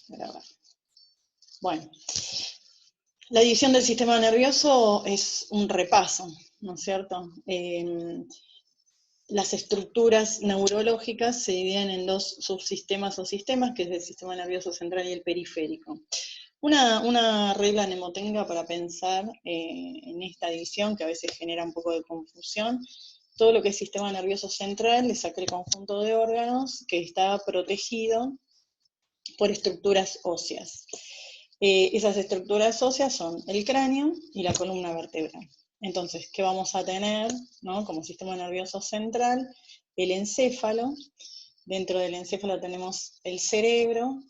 grabar. Bueno, la división del sistema nervioso es un repaso, ¿no es cierto? Las estructuras neurológicas se dividen en dos subsistemas o sistemas, que es el sistema nervioso central y el periférico. Una regla mnemotécnica para pensar en esta división, que a veces genera un poco de confusión: todo lo que es sistema nervioso central es aquel conjunto de órganos que está protegido por estructuras óseas. Esas estructuras óseas son el cráneo y la columna vertebral. Entonces, ¿qué vamos a tener, ¿no? Como sistema nervioso central? El encéfalo. Dentro del encéfalo tenemos el cerebro.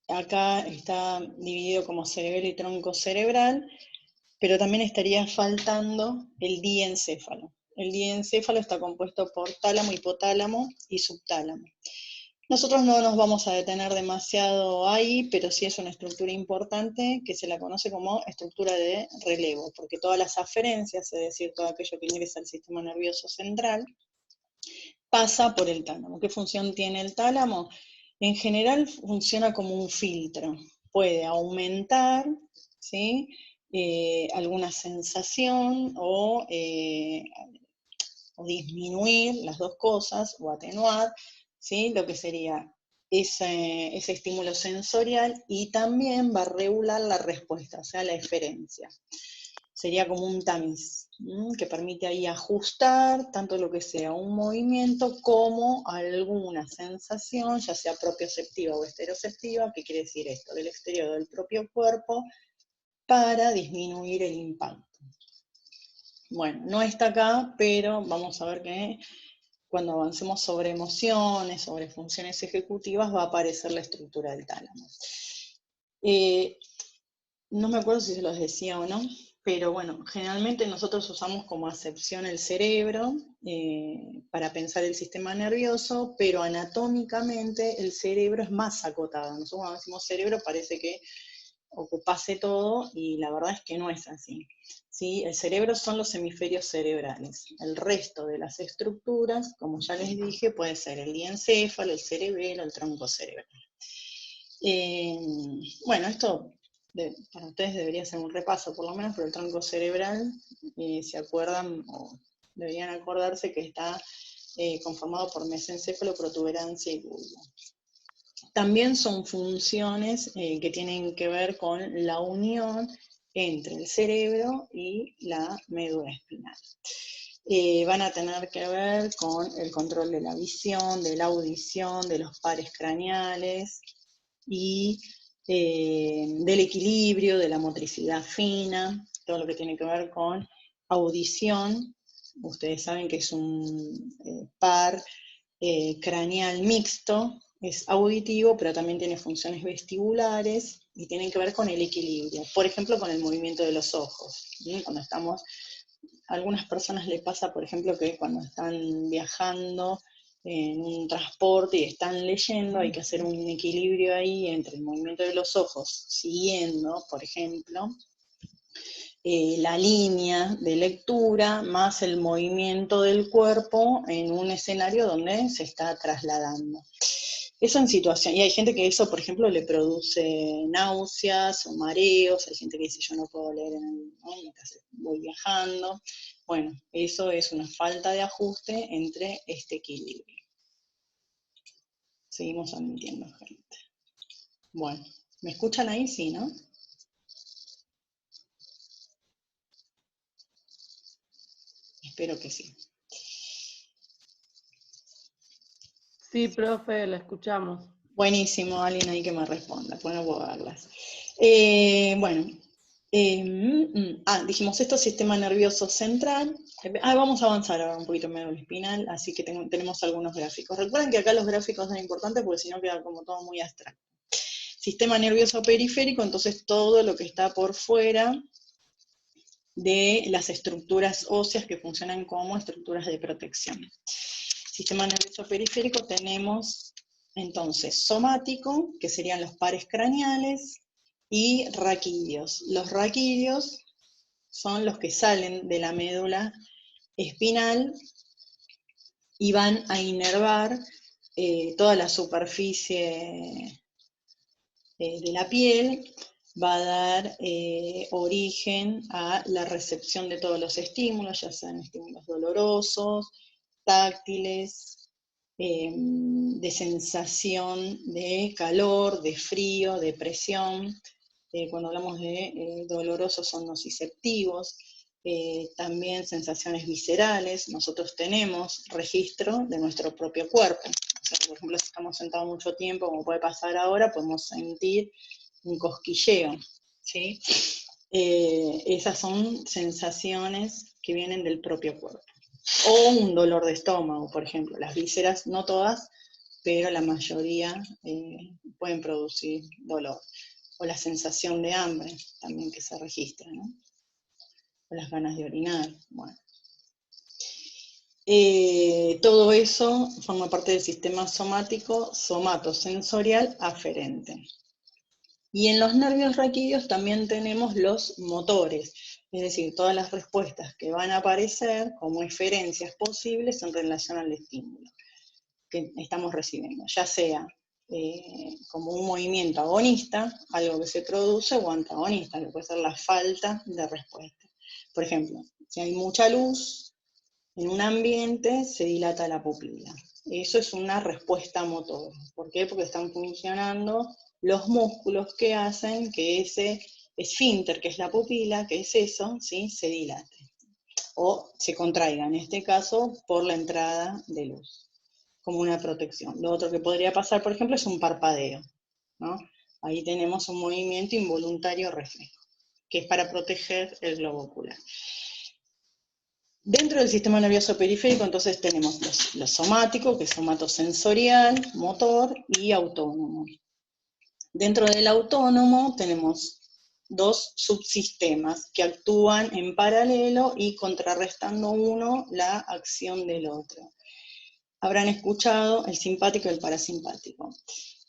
Acá está dividido como cerebelo y tronco cerebral, pero también estaría faltando el diencéfalo. El diencéfalo está compuesto por tálamo, hipotálamo y subtálamo. Nosotros no nos vamos a detener demasiado ahí, pero sí es una estructura importante que se la conoce como estructura de relevo, porque todas las aferencias, es decir, todo aquello que ingresa al sistema nervioso central, pasa por el tálamo. ¿Qué función tiene el tálamo? En general funciona como un filtro. Puede aumentar, ¿sí?, alguna sensación o disminuir, las dos cosas, o atenuar, ¿sí?, lo que sería ese estímulo sensorial, y también va a regular la respuesta, o sea, la eferencia. Sería como un tamiz, que permite ahí ajustar tanto lo que sea un movimiento como alguna sensación, ya sea propioceptiva o estereoceptiva. ¿Qué quiere decir esto? Del exterior del propio cuerpo, para disminuir el impacto. Bueno, no está acá, pero vamos a ver que cuando avancemos sobre emociones, sobre funciones ejecutivas, va a aparecer la estructura del tálamo. No me acuerdo si se los decía o no, pero bueno, generalmente nosotros usamos como acepción el cerebro para pensar el sistema nervioso, pero anatómicamente el cerebro es más acotado. Nosotros cuando decimos cerebro parece que ocupase todo, y la verdad es que no es así, ¿sí? El cerebro son los hemisferios cerebrales. El resto de las estructuras, como ya les dije, puede ser el diencéfalo, el cerebelo, el tronco cerebral. Bueno, esto para ustedes debería ser un repaso por lo menos, pero el tronco cerebral, se acuerdan, o deberían acordarse, que está conformado por mesencéfalo, protuberancia y bulbo. También son funciones que tienen que ver con la unión entre el cerebro y la médula espinal. Van a tener que ver con el control de la visión, de la audición, de los pares craneales y del equilibrio, de la motricidad fina, todo lo que tiene que ver con audición. Ustedes saben que es un par craneal mixto, es auditivo, pero también tiene funciones vestibulares y tienen que ver con el equilibrio. Por ejemplo, con el movimiento de los ojos. Cuando estamos, a algunas personas les pasa, por ejemplo, que cuando están viajando en un transporte y están leyendo, hay que hacer un equilibrio ahí entre el movimiento de los ojos, siguiendo, por ejemplo, la línea de lectura, más el movimiento del cuerpo en un escenario donde se está trasladando. Eso en situación, y hay gente que eso, por ejemplo, le produce náuseas o mareos. Hay gente que dice, yo no puedo leer mientras voy viajando. Bueno, eso es una falta de ajuste entre este equilibrio. Seguimos admitiendo gente. Bueno, ¿me escuchan ahí? Sí, ¿no? Espero que sí. Sí, profe, la escuchamos. Buenísimo, alguien ahí que me responda, pues no puedo verlas. Bueno, dijimos esto, sistema nervioso central. Vamos a avanzar ahora un poquito en médula espinal, así que tenemos algunos gráficos. Recuerden que acá los gráficos son importantes porque si no queda como todo muy abstracto. Sistema nervioso periférico, entonces todo lo que está por fuera de las estructuras óseas que funcionan como estructuras de protección. Sistema nervioso periférico tenemos entonces somático, que serían los pares craneales, y raquídeos. Los raquídeos son los que salen de la médula espinal y van a inervar toda la superficie de la piel, va a dar origen a la recepción de todos los estímulos, ya sean estímulos dolorosos, táctiles, de sensación de calor, de frío, de presión. Cuando hablamos de dolorosos son nociceptivos, también sensaciones viscerales. Nosotros tenemos registro de nuestro propio cuerpo. O sea, por ejemplo, si estamos sentados mucho tiempo, como puede pasar ahora, podemos sentir un cosquilleo, ¿sí? Esas son sensaciones que vienen del propio cuerpo. O un dolor de estómago, por ejemplo. Las vísceras, no todas, pero la mayoría pueden producir dolor. O la sensación de hambre, también que se registra, ¿no? O las ganas de orinar, bueno. Todo eso forma parte del sistema somático, somatosensorial aferente. Y en los nervios raquídeos también tenemos los motores, es decir, todas las respuestas que van a aparecer como eferencias posibles en relación al estímulo que estamos recibiendo, ya sea como un movimiento agonista, algo que se produce, o antagonista, que puede ser la falta de respuesta. Por ejemplo, si hay mucha luz en un ambiente, se dilata la pupila. Eso es una respuesta motor. ¿Por qué? Porque están funcionando los músculos que hacen que ese esfínter, que es la pupila, que es eso, ¿sí?, se dilate. O se contraiga, en este caso, por la entrada de luz, como una protección. Lo otro que podría pasar, por ejemplo, es un parpadeo, ¿no? Ahí tenemos un movimiento involuntario reflejo, que es para proteger el globo ocular. Dentro del sistema nervioso periférico, entonces tenemos lo somático, que es somatosensorial, motor y autónomo. Dentro del autónomo tenemos dos subsistemas que actúan en paralelo y contrarrestando uno la acción del otro. Habrán escuchado el simpático y el parasimpático.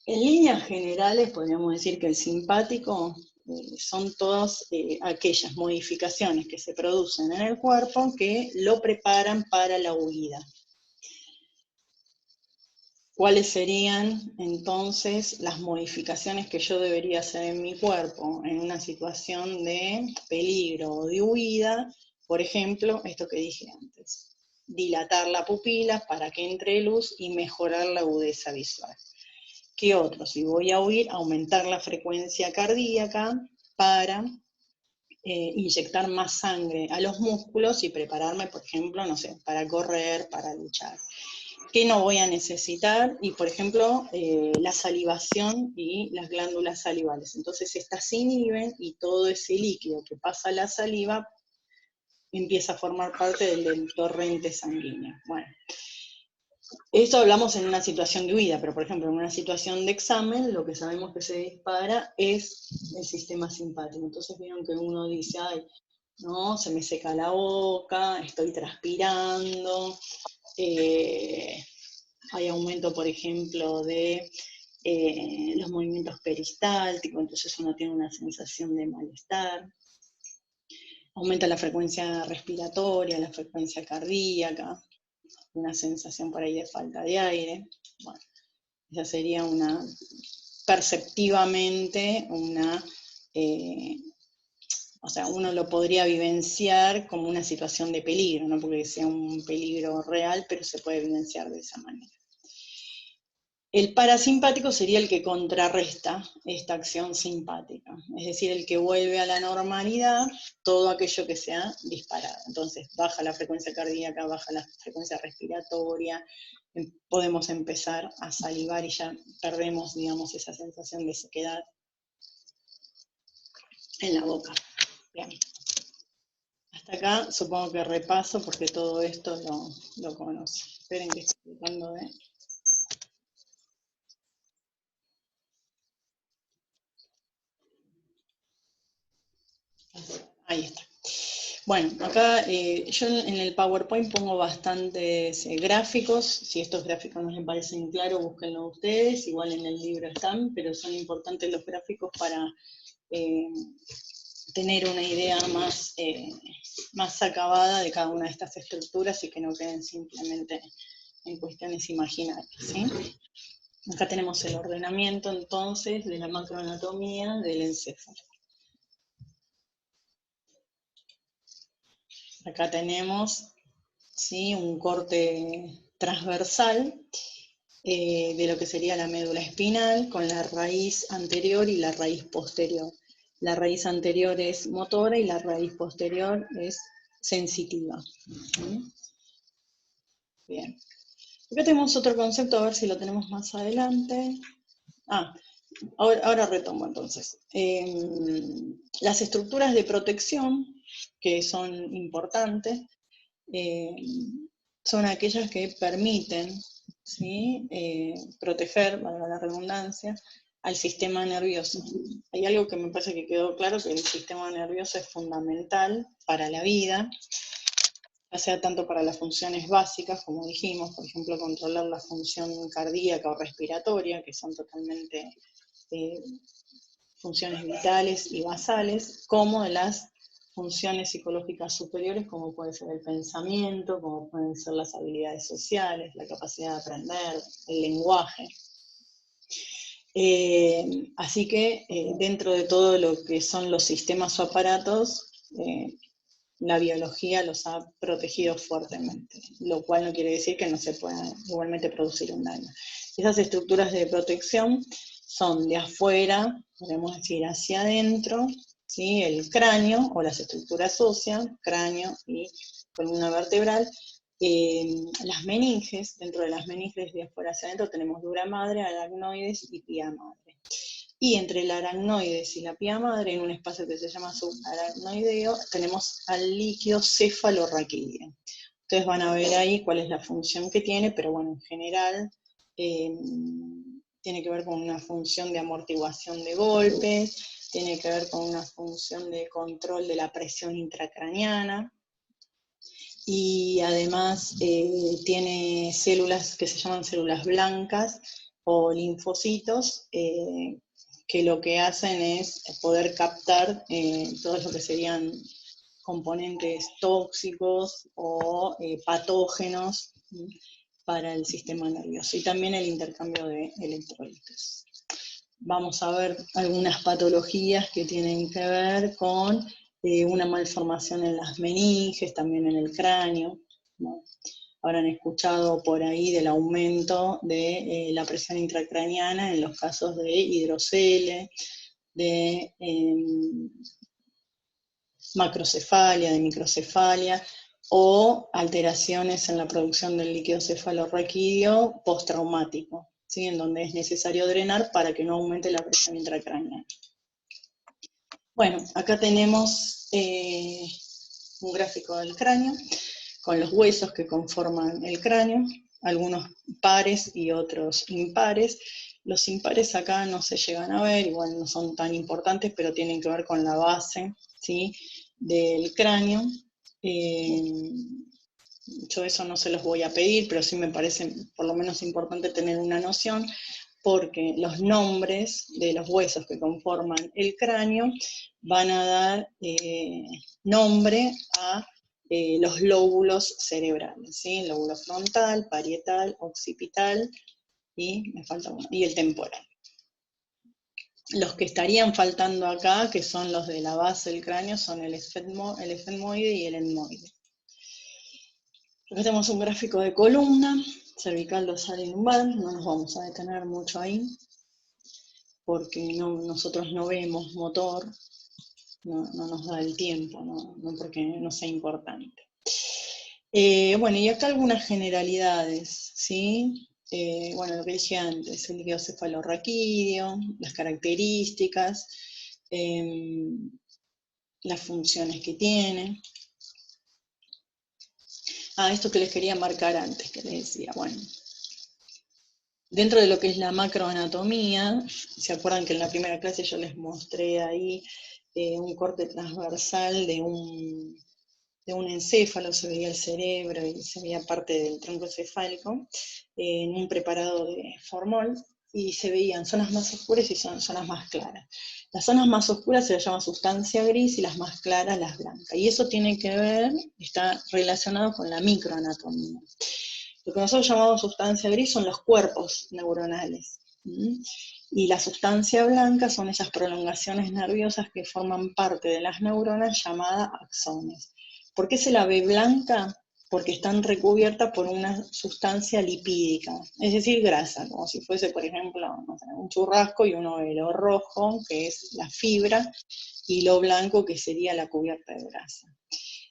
En líneas generales podríamos decir que el simpático son todas aquellas modificaciones que se producen en el cuerpo que lo preparan para la huida. ¿Cuáles serían entonces las modificaciones que yo debería hacer en mi cuerpo en una situación de peligro o de huida? Por ejemplo, esto que dije antes, dilatar la pupila para que entre luz y mejorar la agudeza visual. ¿Qué otro? Si voy a huir, aumentar la frecuencia cardíaca para inyectar más sangre a los músculos y prepararme, por ejemplo, no sé, para correr, para luchar. ¿Qué no voy a necesitar? Y, por ejemplo, la salivación y las glándulas salivales. Entonces, estas se inhiben y todo ese líquido que pasa a la saliva empieza a formar parte del torrente sanguíneo. Bueno, esto hablamos en una situación de huida, pero por ejemplo en una situación de examen, lo que sabemos que se dispara es el sistema simpático. Entonces vieron que uno dice, ay, no, se me seca la boca, estoy transpirando, hay aumento, por ejemplo, de los movimientos peristálticos, entonces uno tiene una sensación de malestar. Aumenta la frecuencia respiratoria, la frecuencia cardíaca, una sensación por ahí de falta de aire. Bueno, esa sería una, perceptivamente, una, o sea, uno lo podría vivenciar como una situación de peligro, no porque sea un peligro real, pero se puede vivenciar de esa manera. El parasimpático sería el que contrarresta esta acción simpática, es decir, el que vuelve a la normalidad todo aquello que se ha disparado. Entonces, baja la frecuencia cardíaca, baja la frecuencia respiratoria, podemos empezar a salivar y ya perdemos, digamos, esa sensación de sequedad en la boca. Bien. Hasta acá supongo que repaso porque todo esto lo conoce. Esperen que estoy tratando de... Ahí está. Bueno, acá yo en el PowerPoint pongo bastantes gráficos. Si estos gráficos no les parecen claros, búsquenlo ustedes. Igual en el libro están, pero son importantes los gráficos para tener una idea más acabada de cada una de estas estructuras y que no queden simplemente en cuestiones imaginarias, ¿sí? Acá tenemos el ordenamiento entonces de la macroanatomía del encéfalo. Acá tenemos, ¿sí?, un corte transversal de lo que sería la médula espinal, con la raíz anterior y la raíz posterior. La raíz anterior es motora y la raíz posterior es sensitiva. ¿Sí? Bien. Acá tenemos otro concepto, a ver si lo tenemos más adelante. Ahora retomo entonces. Las estructuras de protección, que son importantes, son aquellas que permiten, ¿sí?, proteger, valga la redundancia, al sistema nervioso. Hay algo que me parece que quedó claro, que el sistema nervioso es fundamental para la vida, ya sea tanto para las funciones básicas, como dijimos, por ejemplo, controlar la función cardíaca o respiratoria, que son totalmente funciones vitales y basales, como de las funciones psicológicas superiores, como puede ser el pensamiento, como pueden ser las habilidades sociales, la capacidad de aprender, el lenguaje. Así que dentro de todo lo que son los sistemas o aparatos, la biología los ha protegido fuertemente, lo cual no quiere decir que no se pueda igualmente producir un daño. Esas estructuras de protección son de afuera, podemos decir hacia adentro, ¿sí?, el cráneo o las estructuras óseas, cráneo y columna vertebral. Las meninges, dentro de las meninges de afuera hacia adentro tenemos dura madre, aracnoides y pía madre. Y entre el aracnoides y la pía madre, en un espacio que se llama subaracnoideo, tenemos al líquido cefalorraquídeo. Ustedes van a ver ahí cuál es la función que tiene, pero bueno, en general tiene que ver con una función de amortiguación de golpes, tiene que ver con una función de control de la presión intracraneana, y además tiene células que se llaman células blancas o linfocitos, que lo que hacen es poder captar todo lo que serían componentes tóxicos o patógenos para el sistema nervioso, y también el intercambio de electrolitos. Vamos a ver algunas patologías que tienen que ver con una malformación en las meninges, también en el cráneo, ¿no? Habrán escuchado por ahí del aumento de la presión intracraneana en los casos de hidrocele, de macrocefalia, de microcefalia, o alteraciones en la producción del líquido cefalorraquídeo postraumático, ¿sí?, en donde es necesario drenar para que no aumente la presión intracraneana. Bueno, acá tenemos un gráfico del cráneo, con los huesos que conforman el cráneo, algunos pares y otros impares. Los impares acá no se llegan a ver, igual no son tan importantes, pero tienen que ver con la base, ¿sí?, del cráneo. Yo eso no se los voy a pedir, pero sí me parece por lo menos importante tener una noción, porque los nombres de los huesos que conforman el cráneo van a dar nombre a los lóbulos cerebrales, ¿sí? El lóbulo frontal, parietal, occipital y me falta uno, y el temporal. Los que estarían faltando acá, que son los de la base del cráneo, son el efetmoide y el etmoide. Acá tenemos un gráfico de columna, cervical, dorsal y lumbar, no nos vamos a detener mucho ahí, porque nosotros no vemos motor, no nos da el tiempo, no porque no sea importante. Bueno, y acá algunas generalidades, ¿sí? Bueno, lo que dije antes, el líquido cefalorraquídeo, las características, las funciones que tiene. Esto que les quería marcar antes, que les decía, bueno. Dentro de lo que es la macroanatomía, ¿se acuerdan que en la primera clase yo les mostré ahí un corte transversal de un encéfalo? Se veía el cerebro y se veía parte del tronco encefálico en un preparado de formol, y se veían zonas más oscuras y zonas más claras. Las zonas más oscuras se las llama sustancia gris y las más claras las blancas. Y eso tiene que ver, está relacionado con la microanatomía. Lo que nosotros llamamos sustancia gris son los cuerpos neuronales. Y la sustancia blanca son esas prolongaciones nerviosas que forman parte de las neuronas llamadas axones. ¿Por qué se la ve blanca? Porque están recubiertas por una sustancia lipídica, es decir, grasa, como si fuese, por ejemplo, no sé, un churrasco y uno ve lo rojo, que es la fibra, y lo blanco, que sería la cubierta de grasa.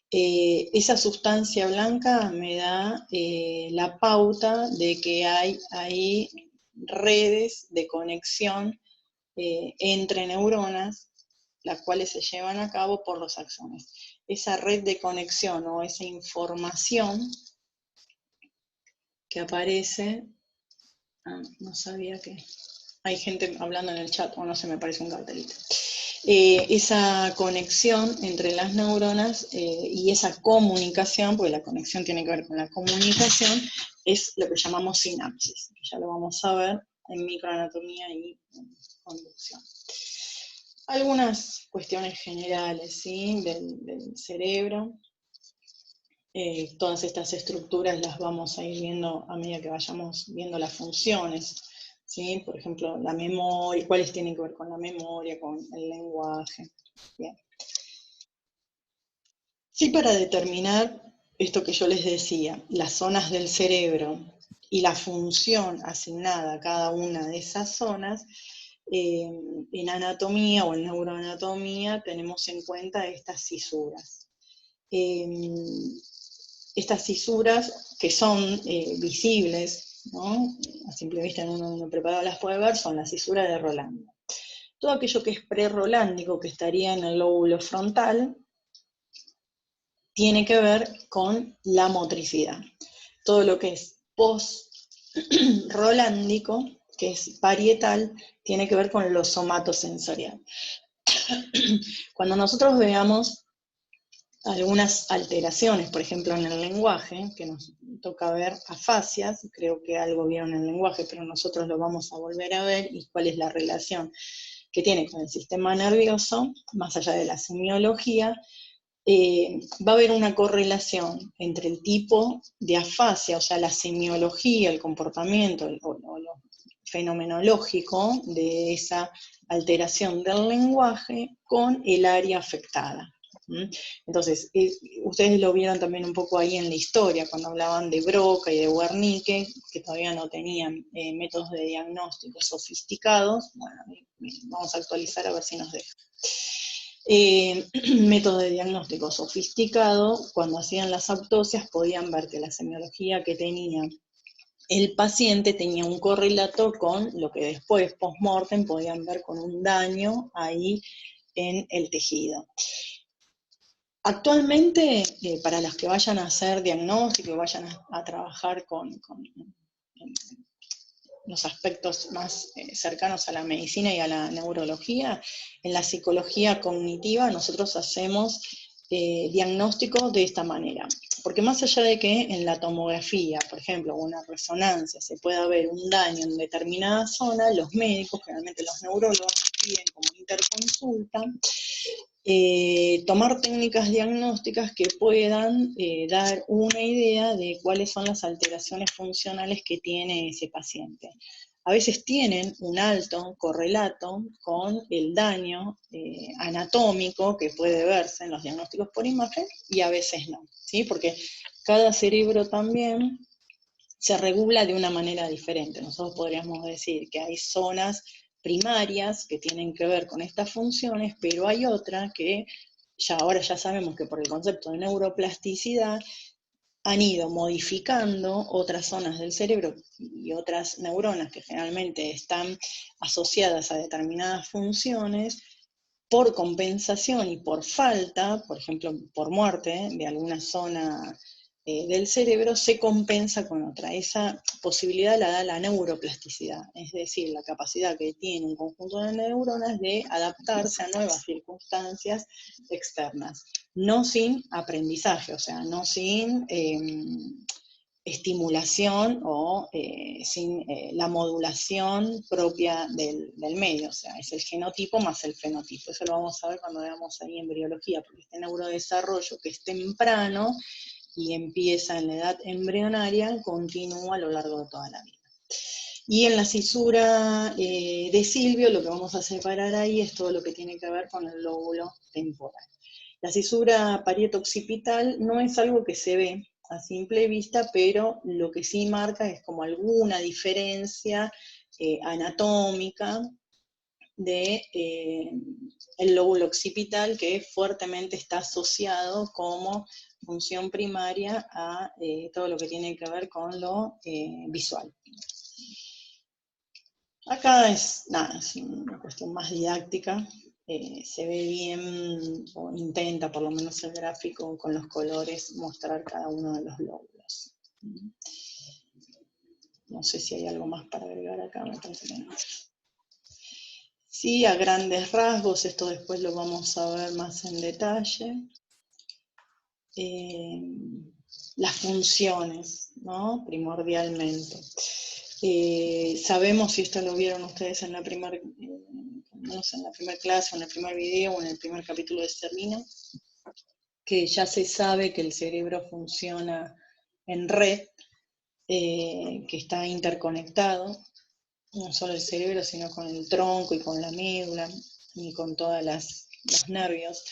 Esa sustancia blanca me da la pauta de que hay ahí redes de conexión entre neuronas, las cuales se llevan a cabo por los axones. Esa red de conexión o esa información que aparece, no sabía que hay gente hablando en el chat, o no se me parece un cartelito. Esa conexión entre las neuronas y esa comunicación, porque la conexión tiene que ver con la comunicación, es lo que llamamos sinapsis, que ya lo vamos a ver en microanatomía y en conducción. Algunas cuestiones generales, ¿sí? del cerebro. Todas estas estructuras las vamos a ir viendo a medida que vayamos viendo las funciones, ¿sí? Por ejemplo, la memoria, cuáles tienen que ver con la memoria, con el lenguaje. Bien. Sí, para determinar esto que yo les decía, las zonas del cerebro y la función asignada a cada una de esas zonas, en anatomía o en neuroanatomía tenemos en cuenta estas cisuras. Estas cisuras que son visibles, ¿no? A simple vista uno preparado las puede ver, son las cisuras de Rolando. Todo aquello que es pre-rolándico, que estaría en el lóbulo frontal, tiene que ver con la motricidad. Todo lo que es post-rolándico, que es parietal, tiene que ver con lo somatosensorial. Cuando nosotros veamos algunas alteraciones, por ejemplo en el lenguaje, que nos toca ver afasias, creo que algo vieron en el lenguaje, pero nosotros lo vamos a volver a ver, y cuál es la relación que tiene con el sistema nervioso, más allá de la semiología, va a haber una correlación entre el tipo de afasia, o sea, la semiología, el comportamiento, o lo fenomenológico de esa alteración del lenguaje con el área afectada. Entonces, ustedes lo vieron también un poco ahí en la historia, cuando hablaban de Broca y de Wernicke, que todavía no tenían métodos de diagnóstico sofisticados. Bueno, vamos a actualizar a ver si nos deja. Método de diagnóstico sofisticado, cuando hacían las autopsias podían ver que la semiología que tenía el paciente tenía un correlato con lo que después, post-mortem, podían ver con un daño ahí en el tejido. Actualmente, para los que vayan a hacer diagnóstico y vayan a trabajar con los aspectos más cercanos a la medicina y a la neurología, en la psicología cognitiva nosotros hacemos diagnóstico de esta manera. Porque más allá de que en la tomografía, por ejemplo, o una resonancia, se pueda ver un daño en determinada zona, los médicos, generalmente los neurólogos, piden como interconsulta, tomar técnicas diagnósticas que puedan dar una idea de cuáles son las alteraciones funcionales que tiene ese paciente. A veces tienen un alto correlato con el daño anatómico que puede verse en los diagnósticos por imagen, y a veces no, ¿sí? Porque cada cerebro también se regula de una manera diferente. Nosotros podríamos decir que hay zonas primarias que tienen que ver con estas funciones, pero hay otra que ahora ya sabemos que por el concepto de neuroplasticidad han ido modificando otras zonas del cerebro y otras neuronas que generalmente están asociadas a determinadas funciones, por compensación y por falta, por ejemplo, por muerte de alguna zona del cerebro, se compensa con otra. Esa posibilidad la da la neuroplasticidad, es decir, la capacidad que tiene un conjunto de neuronas de adaptarse a nuevas circunstancias externas, no sin aprendizaje, o sea, no sin estimulación o sin la modulación propia del medio, o sea, es el genotipo más el fenotipo. Eso lo vamos a ver cuando veamos ahí embriología, porque este neurodesarrollo que es temprano y empieza en la edad embrionaria, continúa a lo largo de toda la vida. Y en la cisura de Silvio lo que vamos a separar ahí es todo lo que tiene que ver con el lóbulo temporal. La cisura parieto-occipital no es algo que se ve a simple vista, pero lo que sí marca es como alguna diferencia anatómica de el lóbulo occipital, que fuertemente está asociado como función primaria a todo lo que tiene que ver con lo visual. Acá es una cuestión más didáctica, se ve bien, o intenta por lo menos el gráfico con los colores mostrar cada uno de los lóbulos. No sé si hay algo más para agregar acá, me parece que no. Sí, a grandes rasgos, esto después lo vamos a ver más en detalle. Las funciones, ¿no? Primordialmente. Sabemos, si esto lo vieron ustedes en la primera clase, o en el primer video, o en el primer capítulo de Sterlina, que ya se sabe que el cerebro funciona en red, que está interconectado, no solo el cerebro, sino con el tronco y con la médula y con todos los nervios.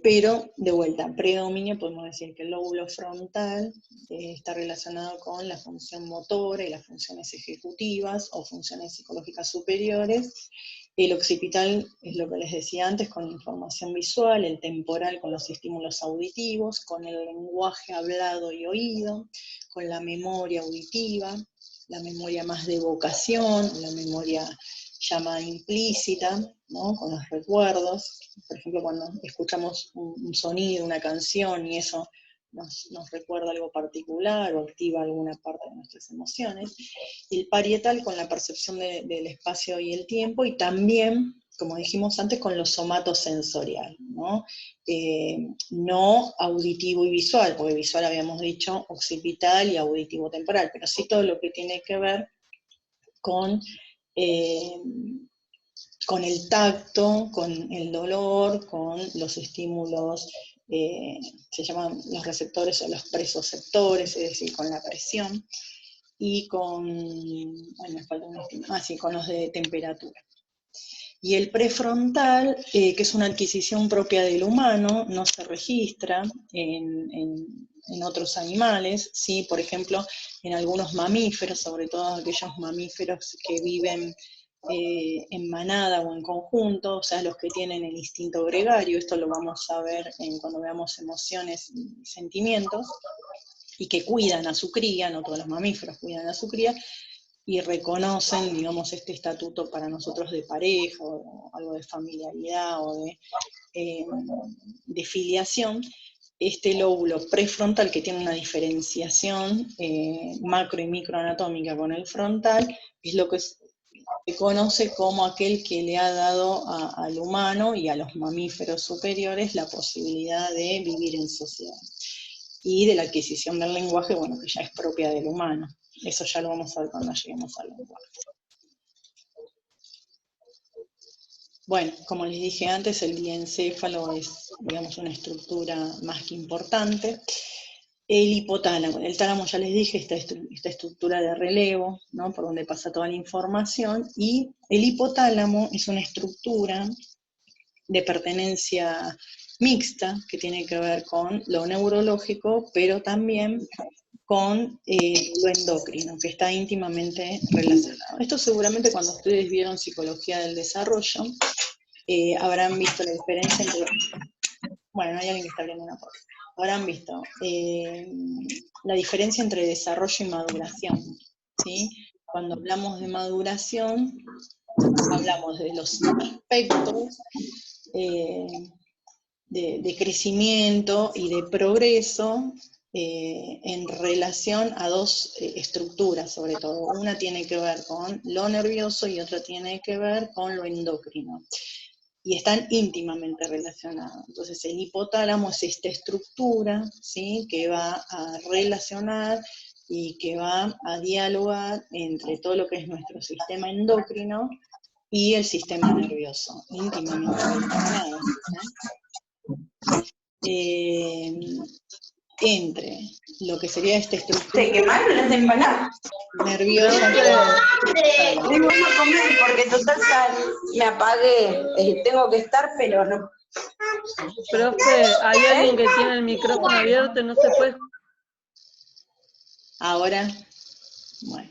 Pero, de vuelta, predominio, podemos decir que el lóbulo frontal está relacionado con la función motora y las funciones ejecutivas o funciones psicológicas superiores. El occipital es lo que les decía antes, con información visual, el temporal con los estímulos auditivos, con el lenguaje hablado y oído, con la memoria auditiva, la memoria más de evocación, la memoria llamada implícita, ¿no? Con los recuerdos. Por ejemplo, cuando escuchamos un sonido, una canción, y eso nos recuerda algo particular o activa alguna parte de nuestras emociones. El parietal con la percepción del espacio y el tiempo, y también, como dijimos antes, con lo somatosensorial, ¿no? No auditivo y visual, porque visual habíamos dicho occipital y auditivo temporal, pero sí todo lo que tiene que ver con el tacto, con el dolor, con los estímulos, se llaman los receptores o los presoceptores, es decir, con la presión, y con, me falta con los de temperatura. Y el prefrontal, que es una adquisición propia del humano, no se registra en otros animales, ¿sí? Por ejemplo, en algunos mamíferos, sobre todo aquellos mamíferos que viven en manada o en conjunto, o sea, los que tienen el instinto gregario, esto lo vamos a ver cuando veamos emociones y sentimientos, y que cuidan a su cría, no todos los mamíferos cuidan a su cría, y reconocen, digamos, este estatuto para nosotros de pareja, o algo de familiaridad, o de filiación. Este lóbulo prefrontal, que tiene una diferenciación macro y microanatómica con el frontal, es lo que se conoce como aquel que le ha dado al humano y a los mamíferos superiores la posibilidad de vivir en sociedad. Y de la adquisición del lenguaje, bueno, que ya es propia del humano. Eso ya lo vamos a ver cuando lleguemos al lenguaje. Bueno, como les dije antes, el diencéfalo es, digamos, una estructura más que importante. El hipotálamo, el tálamo ya les dije, esta estructura de relevo, ¿no? Por donde pasa toda la información, y el hipotálamo es una estructura de pertenencia mixta, que tiene que ver con lo neurológico, pero también con lo endocrino, que está íntimamente relacionado. Esto seguramente cuando ustedes vieron psicología del desarrollo, habrán visto la diferencia entre... Bueno, hay alguien que está abriendo una puerta. Habrán visto la diferencia entre desarrollo y maduración, ¿sí? Cuando hablamos de maduración, hablamos de los aspectos de crecimiento y de progreso en relación a dos estructuras, sobre todo. Una tiene que ver con lo nervioso y otra tiene que ver con lo endocrino. Y están íntimamente relacionados. Entonces el hipotálamo es esta estructura, ¿sí? Que va a relacionar y que va a dialogar entre todo lo que es nuestro sistema endocrino y el sistema nervioso, íntimamente relacionados, ¿no? entre lo que sería esta ¿Se estructura quemaron las empanadas? nerviosa. Hoy vamos a comer porque total me apagué. Tengo que estar, pero no. Profe, hay alguien que tiene el micrófono abierto y no se puede. Ahora, bueno.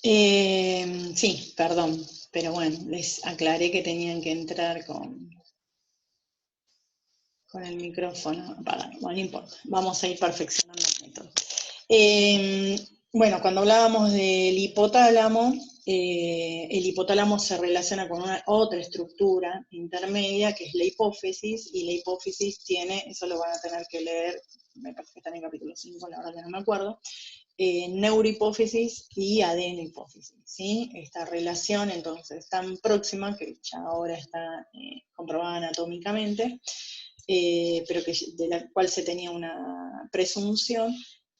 Sí, perdón, pero bueno, les aclaré que tenían que entrar con el micrófono apagado. Bueno, no importa, vamos a ir perfeccionando el método. Bueno, cuando hablábamos del hipotálamo, el hipotálamo se relaciona con una otra estructura intermedia, que es la hipófisis, y la hipófisis tiene, eso lo van a tener que leer, me parece que está en el capítulo 5, la verdad que no me acuerdo, neurohipófisis y adenohipófisis, ¿sí? Esta relación entonces tan próxima, que ya ahora está comprobada anatómicamente, pero de la cual se tenía una presunción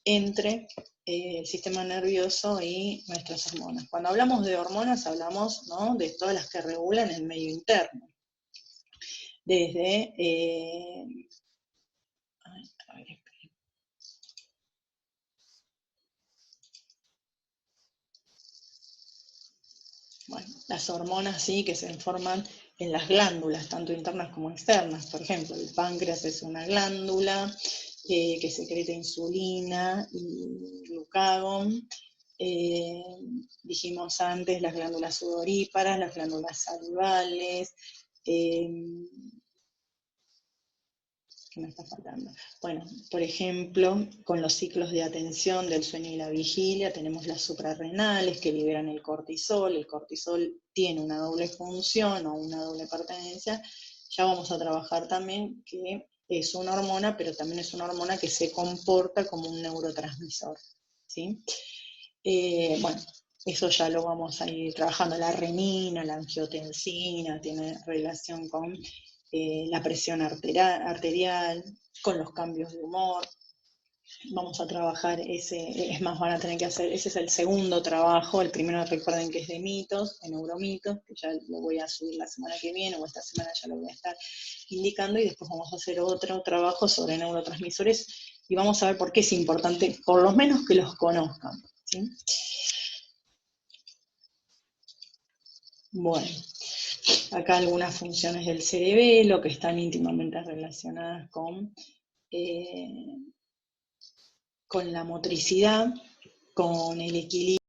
entre el sistema nervioso y nuestras hormonas. Cuando hablamos de hormonas hablamos, ¿no?, de todas las que regulan el medio interno. Desde bueno, las hormonas sí que se forman en las glándulas, tanto internas como externas. Por ejemplo, el páncreas es una glándula que secreta insulina y glucagón. Dijimos antes las glándulas sudoríparas, las glándulas salivales. ¿Qué me está faltando? Bueno, por ejemplo, con los ciclos de atención del sueño y la vigilia, tenemos las suprarrenales que liberan el cortisol. El cortisol tiene una doble función o una doble pertenencia. Ya vamos a trabajar también que es una hormona, pero también es una hormona que se comporta como un neurotransmisor, ¿sí? Bueno, eso ya lo vamos a ir trabajando. La renina, la angiotensina, tiene relación con la presión arterial, con los cambios de humor. Vamos a trabajar ese, es más, van a tener que hacer, ese es el segundo trabajo. El primero, recuerden que es de mitos, de neuromitos, que ya lo voy a subir la semana que viene, o esta semana ya lo voy a estar indicando, y después vamos a hacer otro trabajo sobre neurotransmisores, y vamos a ver por qué es importante, por lo menos que los conozcan, ¿sí? Bueno, acá algunas funciones del cerebelo que están íntimamente relacionadas con la motricidad, con el equilibrio